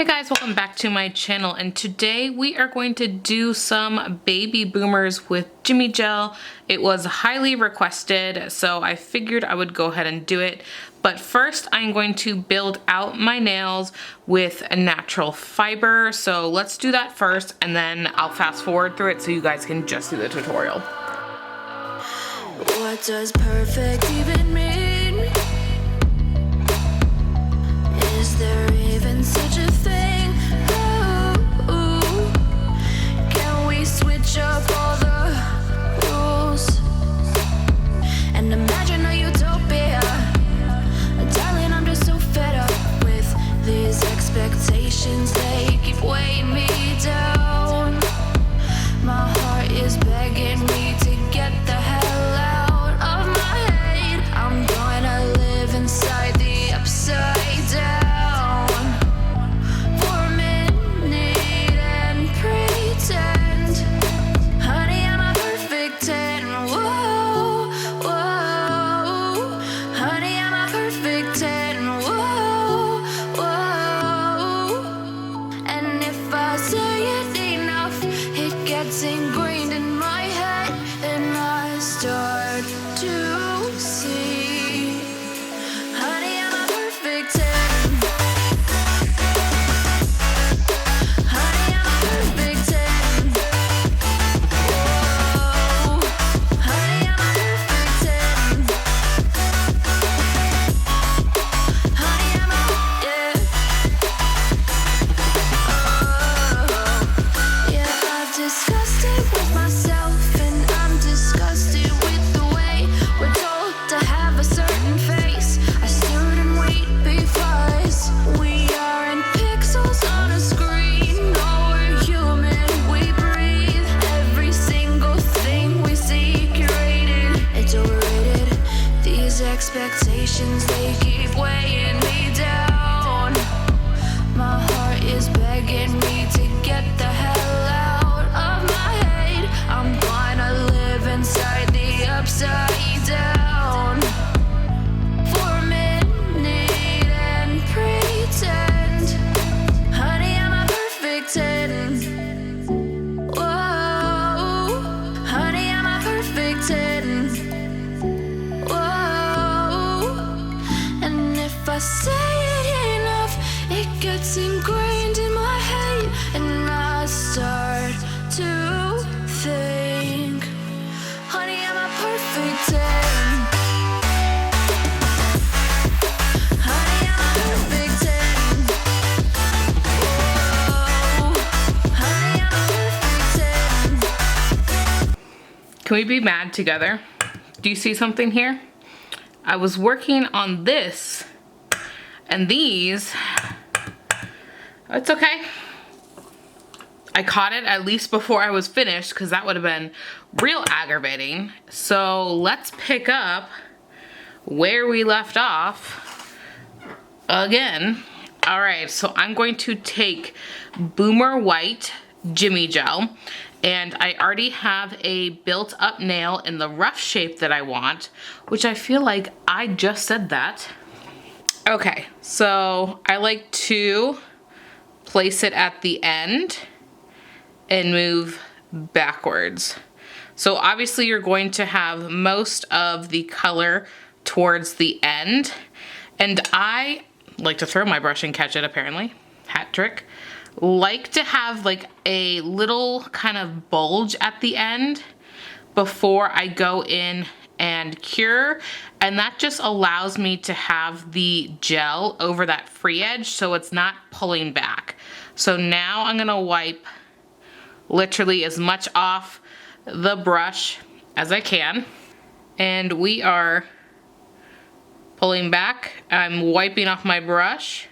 Hey guys, welcome back to my channel, and today we are going to do some baby boomers with Jimmygel. It was highly requested, so I figured I would go ahead and do it. But first, I'm going to build out my nails with a natural fiber. So let's do that first, and then I'll fast forward through it so you guys can just see the tutorial. What does perfect even mean? Is there even such a thing? Ooh, can we switch up all the rules and imagine a utopia? Darling, I'm just so fed up with these expectations. They keep weighing me down. My heart is begging me to get the hell out of my head. I'm gonna live inside the upside down. Ingrained in my head, and I start to see, honey, I'm a perfect 10. Honey, I'm a perfect 10. Whoa, honey, I'm a perfect 10. Honey, I'm a, yeah. Oh, yeah, I've disgusted with myself, and I'm disgusted with the way we're told to have a certain face, a certain weight, because we aren't pixels on a screen. No, we're human, we breathe. Every single thing we see curated, it's overrated. These expectations, they keep weighing me down. My heart is begging me to get the hell out of my head. I'm gonna live inside the upside down for a minute and pretend, honey, I'm a perfect 10. Whoa, honey, I'm a perfect 10. Whoa, and if I say it enough, it gets ingrained in my head, and I start to think, honey, I'm a perfect 10. Honey, I'm a perfect 10. Whoa, honey, I'm a perfect 10. Can we be mad together? Do you see something here? I was working on this and these. It's okay. I caught it at least before I was finished, because that would have been real aggravating. So let's pick up where we left off again. All right, so I'm going to take Boomer White Jimmygel, and I already have a built up nail in the rough shape that I want, which I feel like I just said that. Okay, so I like to place it at the end and move backwards. So obviously you're going to have most of the color towards the end, and I like to throw my brush and catch it, apparently, hat trick. Like to have like a little kind of bulge at the end before I go in and cure, and that just allows me to have the gel over that free edge so it's not pulling back. So now I'm gonna wipe literally as much off the brush as I can, and we are pulling back. I'm wiping off my brush.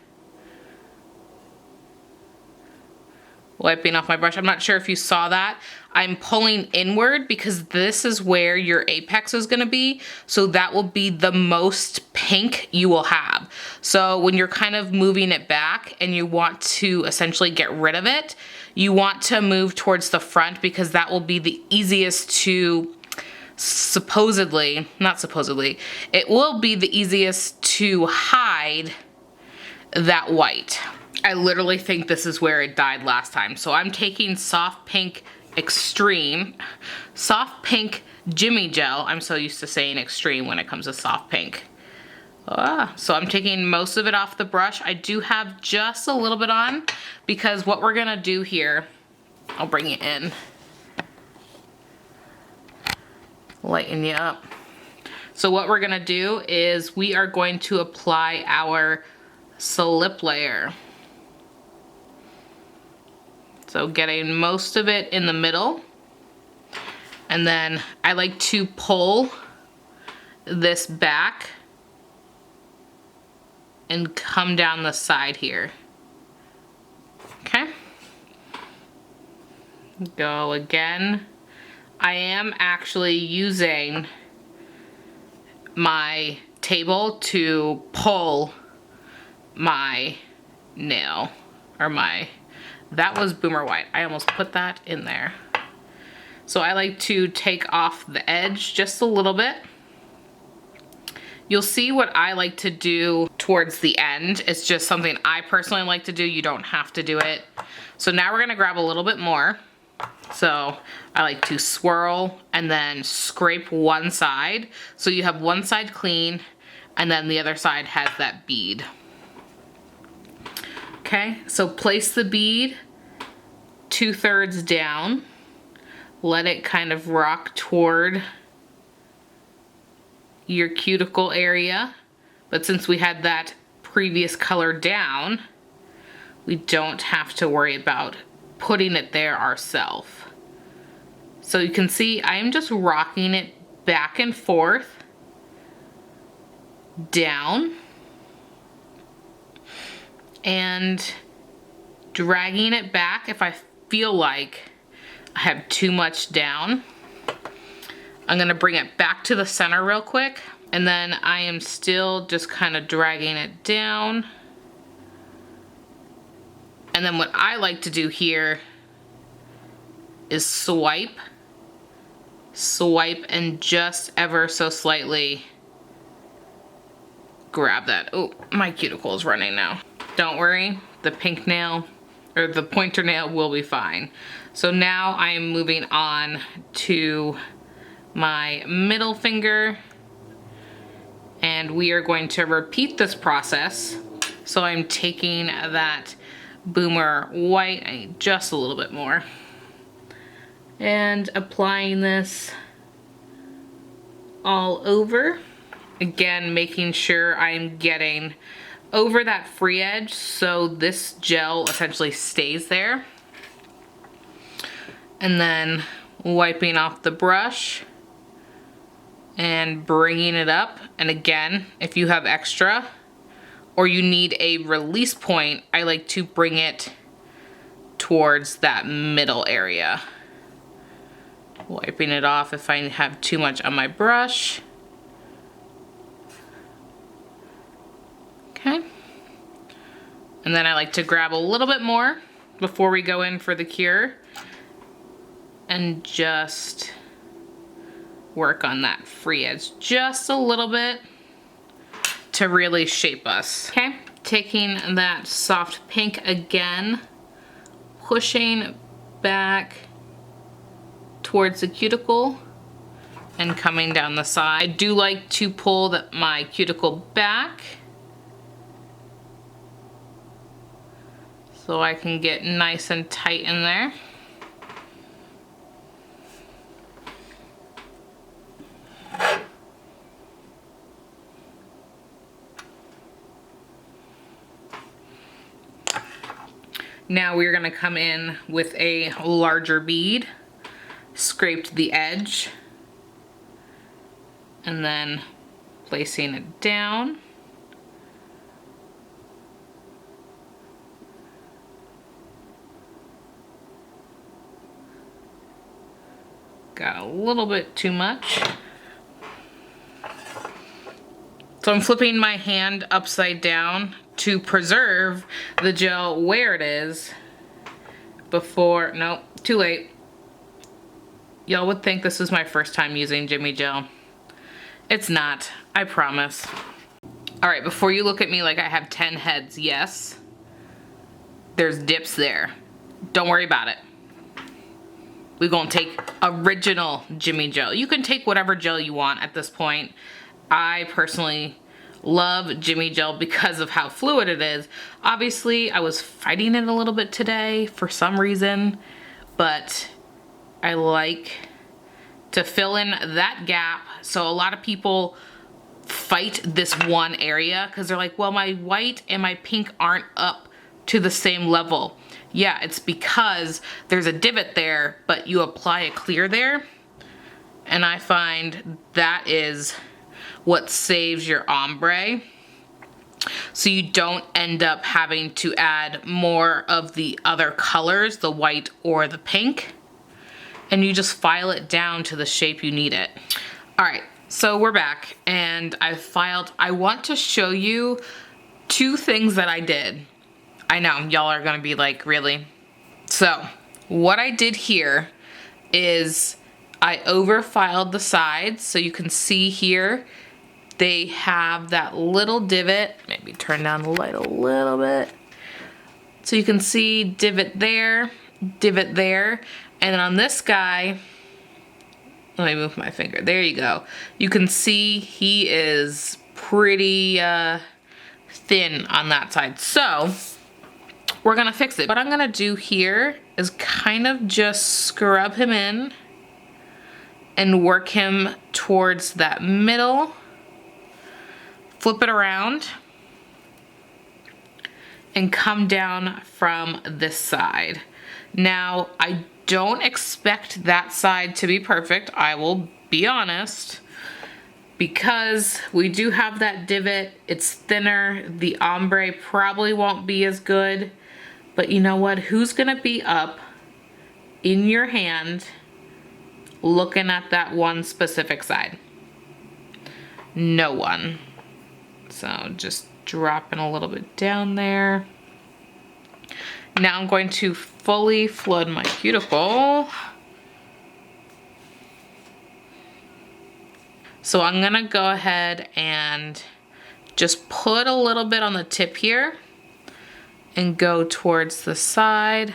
Wiping off my brush. I'm not sure if you saw that. I'm pulling inward because this is where your apex is gonna be. So that will be the most pink you will have. So when you're kind of moving it back and you want to essentially get rid of it, you want to move towards the front, because that will be the easiest to it will be the easiest to hide that white. I literally think this is where it died last time. So I'm taking Soft Pink Extreme, Soft Pink Jimmygel. I'm so used to saying extreme when it comes to soft pink. So I'm taking most of it off the brush. I do have just a little bit on because what we're gonna do here, I'll bring it in, lighten you up. So what we're gonna do is we are going to apply our slip layer. So getting most of it in the middle. And then I like to pull this back and come down the side here. Okay. Go again. I am actually using my table to pull my nail, or that was Boomer White. I almost put that in there. So I like to take off the edge just a little bit. You'll see what I like to do towards the end. It's just something I personally like to do. You don't have to do it. So now we're gonna grab a little bit more. So I like to swirl and then scrape one side. So you have one side clean and then the other side has that bead. Okay, so place the bead 2/3 down. Let it kind of rock toward your cuticle area. But since we had that previous color down, we don't have to worry about putting it there ourselves. So you can see I'm just rocking it back and forth, down, and dragging it back if I feel like I have too much down. I'm gonna bring it back to the center real quick, and then I am still just kind of dragging it down. And then what I like to do here is swipe, and just ever so slightly grab that. Oh, my cuticle is running now. Don't worry, the pink nail, or the pointer nail, will be fine. So now I am moving on to my middle finger, and we are going to repeat this process. So I'm taking that Boomer White, I need just a little bit more, and applying this all over. Again, making sure I'm getting over that free edge so this gel essentially stays there. And then wiping off the brush and bringing it up. And again, if you have extra or you need a release point, I like to bring it towards that middle area. Wiping it off if I have too much on my brush. Okay. And then I like to grab a little bit more before we go in for the cure and just work on that free edge just a little bit to really shape us. Okay, taking that soft pink again, pushing back towards the cuticle and coming down the side. I do like to pull my cuticle back so I can get nice and tight in there. Now we're gonna come in with a larger bead, scraped the edge, and then placing it down. Got a little bit too much. So I'm flipping my hand upside down to preserve the gel where it is before, nope, too late. Y'all would think this is my first time using Jimmygel. It's not, I promise. All right, before you look at me like I have 10 heads, yes, there's dips there. Don't worry about it. We're gonna take original Jimmygel. You can take whatever gel you want at this point. I personally love Jimmygel because of how fluid it is. Obviously, I was fighting it a little bit today for some reason, but I like to fill in that gap. So a lot of people fight this one area because they're like, well, my white and my pink aren't up to the same level. Yeah, it's because there's a divot there, but you apply a clear there. And I find that is what saves your ombre. So you don't end up having to add more of the other colors, the white or the pink. And you just file it down to the shape you need it. All right, so we're back and I filed. I want to show you two things that I did. I know, y'all are gonna be like, really? So, what I did here is I overfiled the sides. So you can see here, they have that little divot. Maybe turn down the light a little bit. So you can see divot there, and then on this guy, let me move my finger. There you go. You can see he is pretty thin on that side. So we're gonna fix it. What I'm gonna do here is kind of just scrub him in and work him towards that middle. Flip it around and come down from this side. Now, I don't expect that side to be perfect. I will be honest, because we do have that divot. It's thinner. The ombre probably won't be as good. But you know what? Who's gonna be up in your hand looking at that one specific side? No one. So just dropping a little bit down there. Now I'm going to fully flood my cuticle. So I'm gonna go ahead and just put a little bit on the tip here and go towards the side.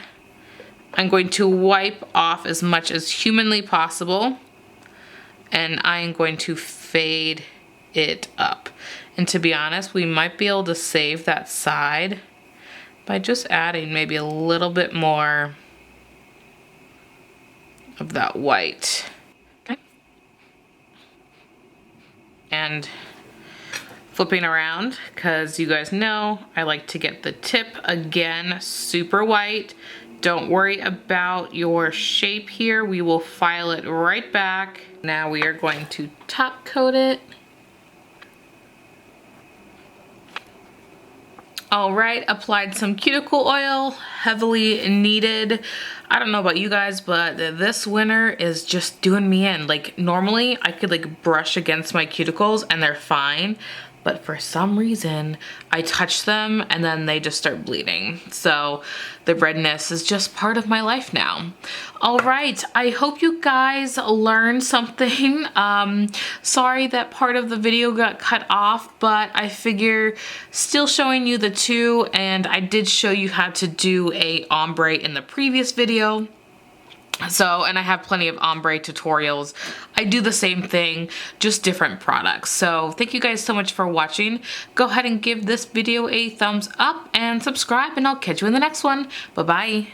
I'm going to wipe off as much as humanly possible, and I'm going to fade it up. And to be honest, we might be able to save that side by just adding maybe a little bit more of that white. Okay. And flipping around, because you guys know I like to get the tip again super white. Don't worry about your shape here. We will file it right back. Now we are going to top coat it. All right, applied some cuticle oil, heavily needed. I don't know about you guys, but this winter is just doing me in. Like normally I could like brush against my cuticles and they're fine, but for some reason I touch them and then they just start bleeding. So the redness is just part of my life now. All right, I hope you guys learned something. Sorry that part of the video got cut off, but I figure still showing you the two, and I did show you how to do a ombre in the previous video. So, and I have plenty of ombre tutorials. I do the same thing, just different products. So thank you guys so much for watching. Go ahead and give this video a thumbs up and subscribe, and I'll catch you in the next one. Bye-bye.